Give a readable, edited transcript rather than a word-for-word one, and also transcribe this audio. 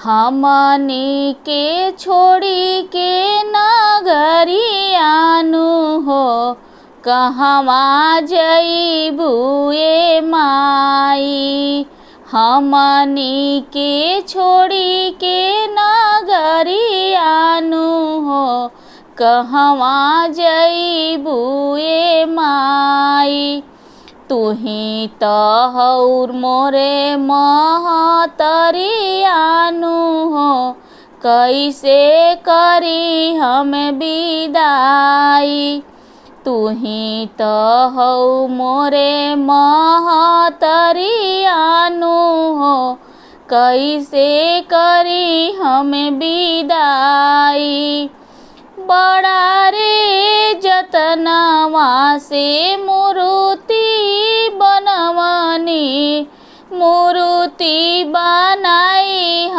हमनी के छोड़ी के नगरियानु हो, कहवा जइबू ए माई। हमनी के छोड़ी के नगरियानु हो, कहवा जइबू ए माई। तुही त हउर मोरे महतरियानु हो, कैसे करी हम विदाई। तुही त हउ मोरे महतरियानु हो, कैसे करी हम विदाई। बड़ा रे जतनवा से मूर्ति बनवनी, मूर्ति बनाई।